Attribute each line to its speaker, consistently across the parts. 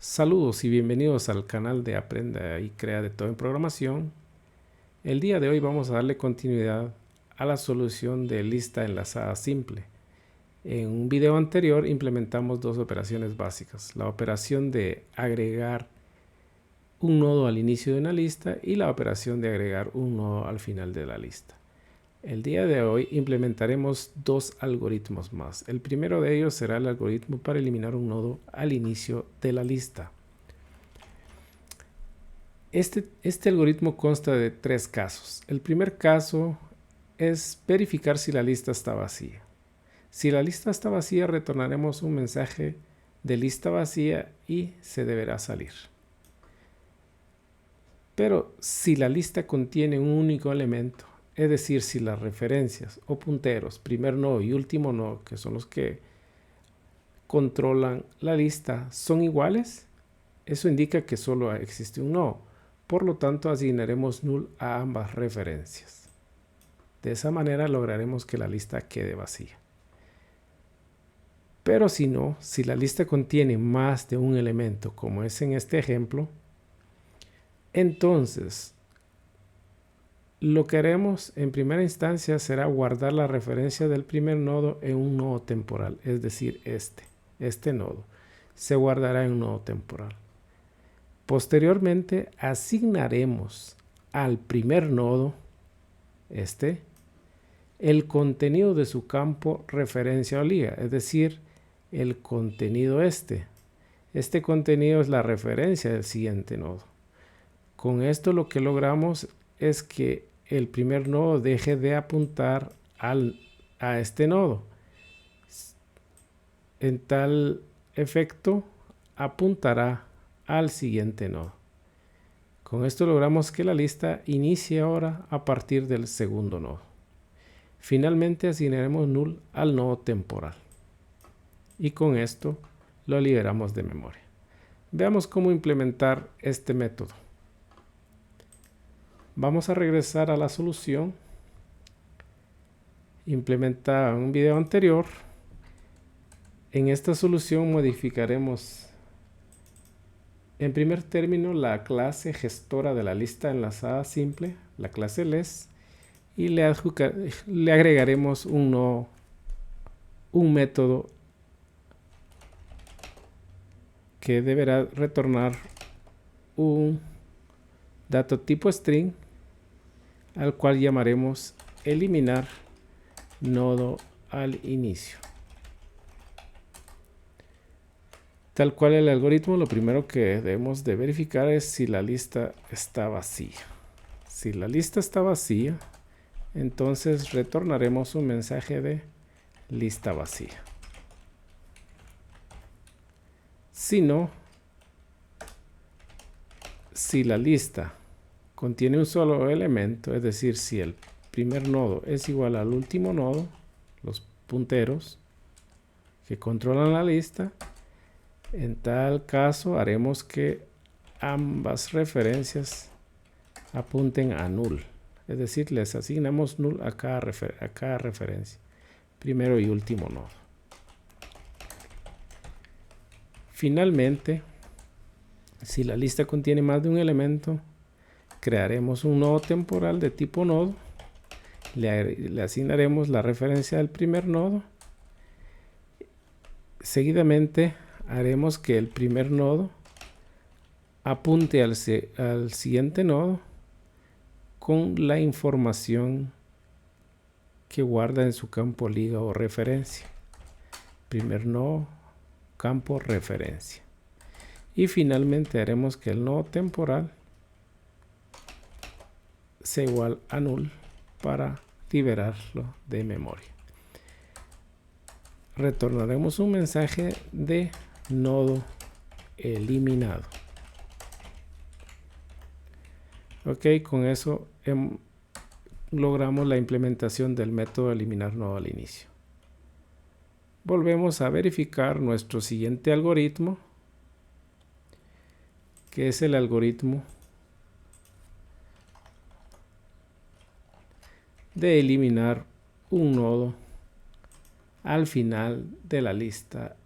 Speaker 1: Saludos y bienvenidos al canal de Aprenda y Crea de Todo en Programación. El día de hoy vamos a darle continuidad a la solución de lista enlazada simple. En un video anterior implementamos dos operaciones básicas, la operación de agregar un nodo al inicio de una lista y la operación de agregar un nodo al final de la lista. El día de hoy implementaremos dos algoritmos más. El primero de ellos será el algoritmo para eliminar un nodo al inicio de la lista. Este algoritmo consta de tres casos. El primer caso es verificar si la lista está vacía. Si la lista está vacía, retornaremos un mensaje de lista vacía y se deberá salir. Pero si la lista contiene un único elemento, es decir, si las referencias o punteros, primer nodo y último nodo, que son los que controlan la lista, son iguales, eso indica que solo existe un nodo. Por lo tanto, asignaremos null a ambas referencias. De esa manera lograremos que la lista quede vacía. Pero si no, si la lista contiene más de un elemento, como es en este ejemplo, entonces lo que haremos en primera instancia será guardar la referencia del primer nodo en un nodo temporal, es decir, este nodo se guardará en un nodo temporal. Posteriormente asignaremos al primer nodo, el contenido de su campo referencia o liga, es decir, el contenido este. Este contenido es la referencia del siguiente nodo. Con esto lo que logramos es que el primer nodo deje de apuntar a este nodo. En tal efecto, apuntará al siguiente nodo. Con esto logramos que la lista inicie ahora a partir del segundo nodo. Finalmente asignaremos null al nodo temporal. Y con esto lo liberamos de memoria. Veamos cómo implementar este método. Vamos a regresar a la solución implementada en un video anterior. En esta solución modificaremos en primer término la clase gestora de la lista enlazada simple, la clase less, y le agregaremos un método que deberá retornar un dato tipo string, al cual llamaremos eliminar nodo al inicio. Tal cual el algoritmo, lo primero que debemos de verificar es si la lista está vacía. Si la lista está vacía, entonces retornaremos un mensaje de lista vacía. Si no, si la lista contiene un solo elemento, es decir, si el primer nodo es igual al último nodo, los punteros que controlan la lista, en tal caso haremos que ambas referencias apunten a null, es decir, les asignamos null a cada referencia, primero y último nodo. Finalmente, si la lista contiene más de un elemento, crearemos un nodo temporal de tipo nodo, le asignaremos la referencia del primer nodo, seguidamente haremos que el primer nodo apunte al siguiente nodo con la información que guarda en su campo liga o referencia. Primer nodo, campo referencia. Y finalmente haremos que el nodo temporal sea igual a null para liberarlo de memoria. Retornaremos un mensaje de nodo eliminado. Ok, con eso logramos la implementación del método eliminar nodo al inicio. Volvemos a verificar nuestro siguiente algoritmo, que es el algoritmo de eliminar un nodo al final de la lista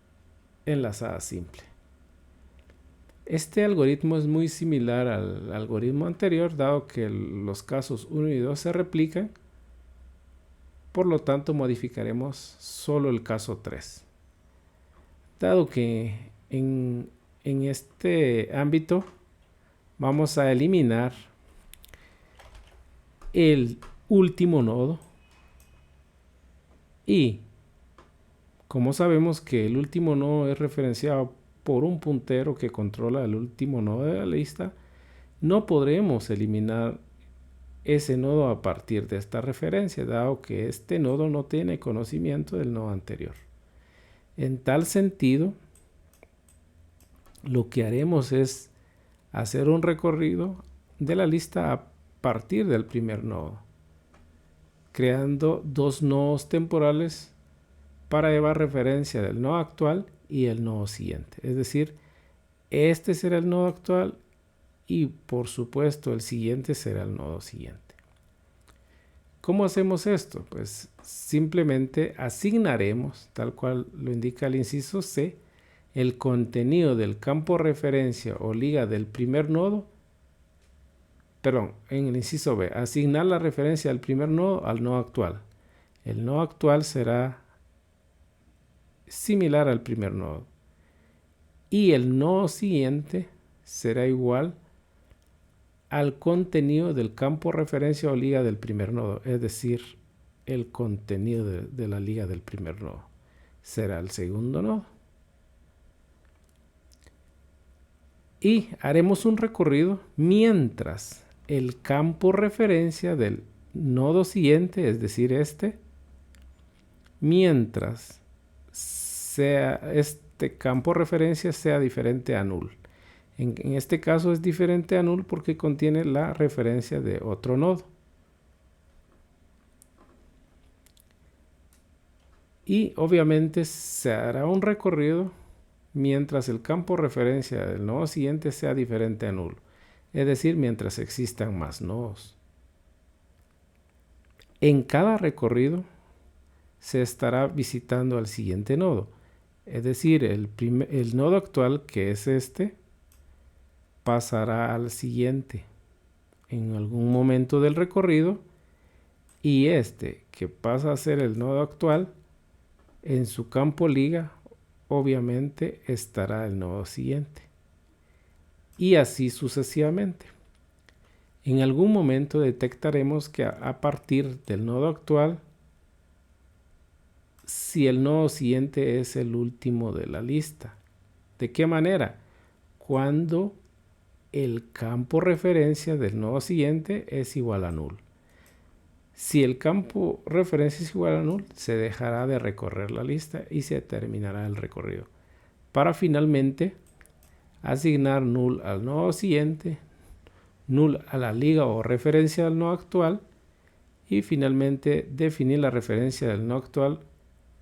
Speaker 1: enlazada simple. Este algoritmo es muy similar al algoritmo anterior, dado que los casos 1 y 2 se replican. Por lo tanto, modificaremos solo el caso 3. Dado que en este ámbito vamos a eliminar el último nodo, y como sabemos que el último nodo es referenciado por un puntero que controla el último nodo de la lista, no podremos eliminar ese nodo a partir de esta referencia, dado que este nodo no tiene conocimiento del nodo anterior. En tal sentido, lo que haremos es hacer un recorrido de la lista a partir del primer nodo, creando dos nodos temporales para llevar referencia del nodo actual y el nodo siguiente. Es decir, este será el nodo actual y por supuesto el siguiente será el nodo siguiente. ¿Cómo hacemos esto? Pues simplemente asignaremos, tal cual lo indica el inciso C, el contenido del campo referencia o liga del primer nodo, perdón, en el inciso B, asignar la referencia del primer nodo al nodo actual. El nodo actual será similar al primer nodo y el nodo siguiente será igual al contenido del campo referencia o liga del primer nodo, es decir, el contenido de la liga del primer nodo será el segundo nodo. Y haremos un recorrido mientras el campo referencia del nodo siguiente, es decir, mientras sea este campo referencia sea diferente a null. En este caso es diferente a null porque contiene la referencia de otro nodo. Y obviamente se hará un recorrido mientras el campo referencia del nodo siguiente sea diferente a null. Es decir, mientras existan más nodos. En cada recorrido se estará visitando al siguiente nodo. Es decir, el nodo actual, que es pasará al siguiente en algún momento del recorrido, y que pasa a ser el nodo actual, en su campo liga obviamente estará el nodo siguiente, y así sucesivamente. En algún momento detectaremos que a partir del nodo actual, si el nodo siguiente es el último de la lista. ¿De qué manera? Cuando el campo referencia del nodo siguiente es igual a null. Si el campo referencia es igual a null, se dejará de recorrer la lista y se terminará el recorrido, para finalmente asignar null al nodo siguiente, null a la liga o referencia del nodo actual, y finalmente definir la referencia del nodo actual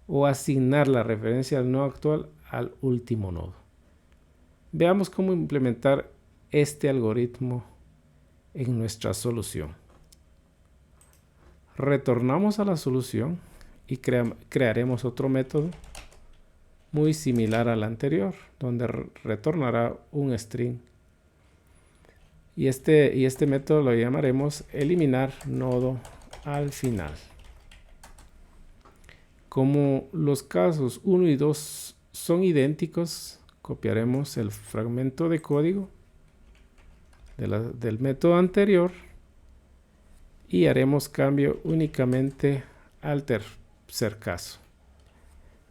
Speaker 1: o asignar la referencia del nodo actual al último nodo. Veamos cómo implementar este algoritmo en nuestra solución. Retornamos a la solución y crearemos otro método muy similar al anterior, donde retornará un string. Y este método lo llamaremos eliminar nodo al final. Como los casos 1 y 2 son idénticos, copiaremos el fragmento de código del método anterior y haremos cambio únicamente al tercer caso,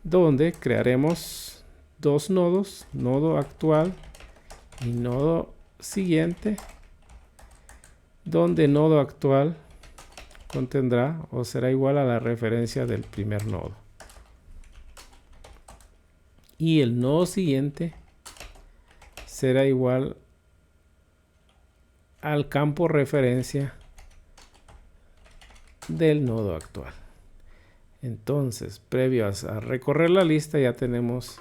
Speaker 1: donde crearemos dos nodos, nodo actual y nodo siguiente, donde nodo actual contendrá o será igual a la referencia del primer nodo, y el nodo siguiente será igual al campo referencia del nodo actual. Entonces, previo a recorrer la lista, ya tenemos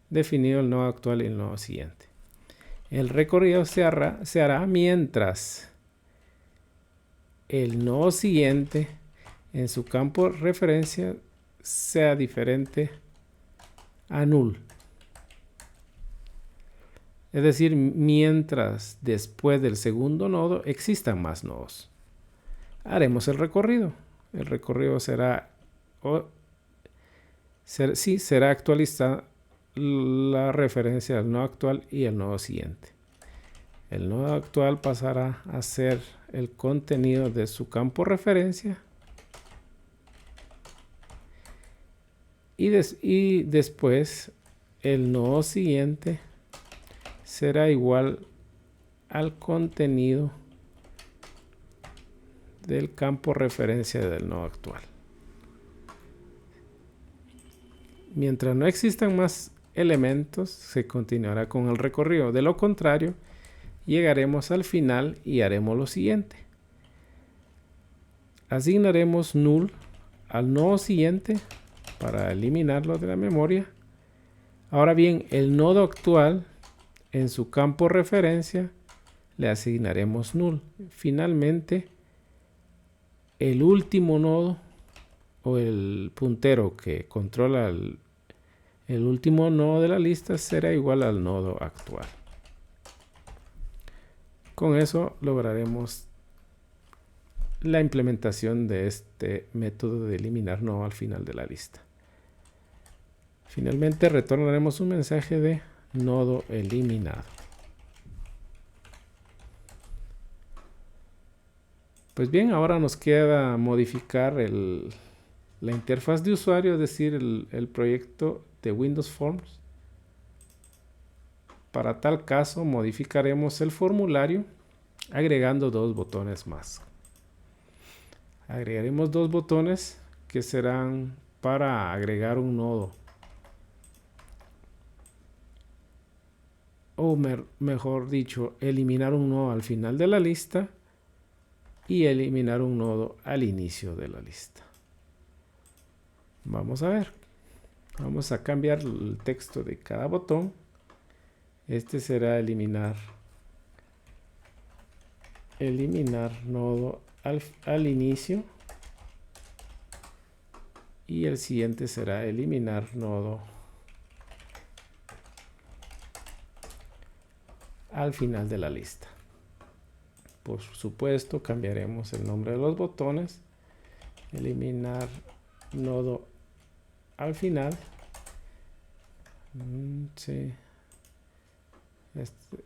Speaker 1: definido el nodo actual y el nodo siguiente. El recorrido se hará mientras el nodo siguiente en su campo referencia sea diferente a null. Es decir, mientras después del segundo nodo existan más nodos. Haremos el recorrido. El recorrido será actualizar la referencia al nodo actual y el nodo siguiente. El nodo actual pasará a ser el contenido de su campo referencia y después el nodo siguiente será igual al contenido del campo referencia del nodo actual. Mientras no existan más elementos, se continuará con el recorrido. De lo contrario, llegaremos al final y haremos lo siguiente. Asignaremos null al nodo siguiente para eliminarlo de la memoria. Ahora bien, el nodo actual en su campo referencia le asignaremos null. Finalmente, el último nodo o el puntero que controla el último nodo de la lista será igual al nodo actual. Con eso lograremos la implementación de este método de eliminar nodo al final de la lista. Finalmente retornaremos un mensaje de nodo eliminado. Pues bien, ahora nos queda modificar la interfaz de usuario, es decir, el proyecto de Windows Forms. Para tal caso, modificaremos el formulario agregando dos botones más. Agregaremos dos botones que serán para agregar un nodo. O mejor dicho, eliminar un nodo al final de la lista y eliminar un nodo al inicio de la lista. Vamos a ver. Vamos a cambiar el texto de cada botón. Este será eliminar nodo al inicio. Y el siguiente será eliminar nodo al final de la lista. Por supuesto, cambiaremos el nombre de los botones. Eliminar nodo al final. Sí.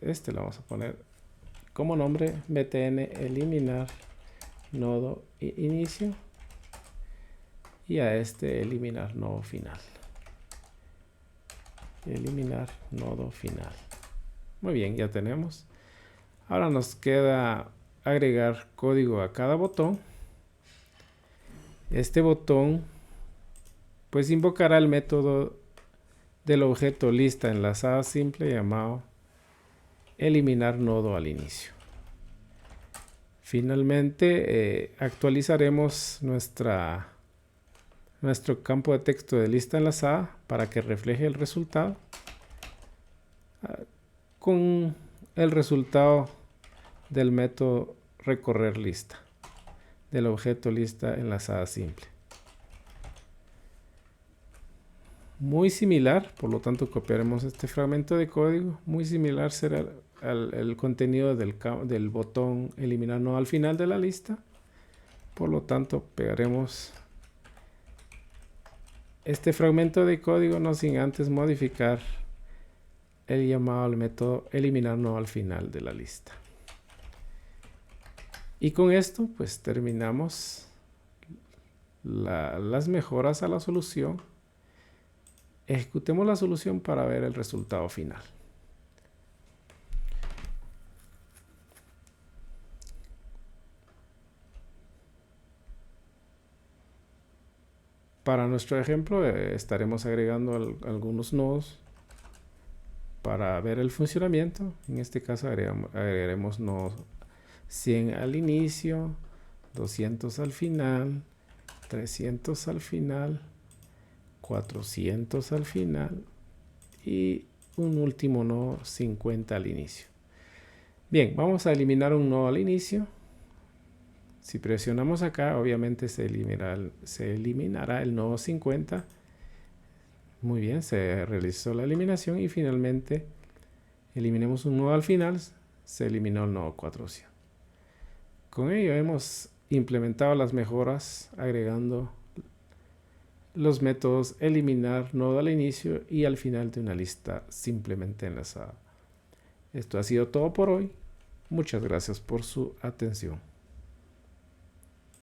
Speaker 1: Este lo vamos a poner como nombre btn eliminar nodo inicio. Y a este eliminar nodo final. Eliminar nodo final. Muy bien, ya tenemos. Ahora nos queda agregar código a cada botón. Este botón pues invocará el método del objeto lista enlazada simple llamado eliminar nodo al inicio. Finalmente actualizaremos nuestro campo de texto de lista enlazada para que refleje el resultado con el resultado del método recorrer lista del objeto lista enlazada simple. Muy similar, por lo tanto copiaremos este fragmento de código. Muy similar será el contenido del botón eliminar nodo al final de la lista. Por lo tanto pegaremos este fragmento de código no sin antes modificar el llamado al método eliminar nodo al final de la lista. Y con esto pues terminamos las mejoras a la solución. Ejecutemos la solución para ver el resultado final. Para nuestro ejemplo estaremos agregando algunos nodos para ver el funcionamiento. En este caso agregaremos nodos 100 al inicio, 200 al final, 300 al final, 400 al final y un último nodo 50 al inicio. Bien, vamos a eliminar un nodo al inicio. Si presionamos acá, obviamente se eliminará el nodo 50. Muy bien, se realizó la eliminación y finalmente eliminemos un nodo al final, se eliminó el nodo 400. Con ello hemos implementado las mejoras agregando los métodos eliminar nodo al inicio y al final de una lista simplemente enlazada. Esto ha sido todo por hoy. Muchas gracias por su atención.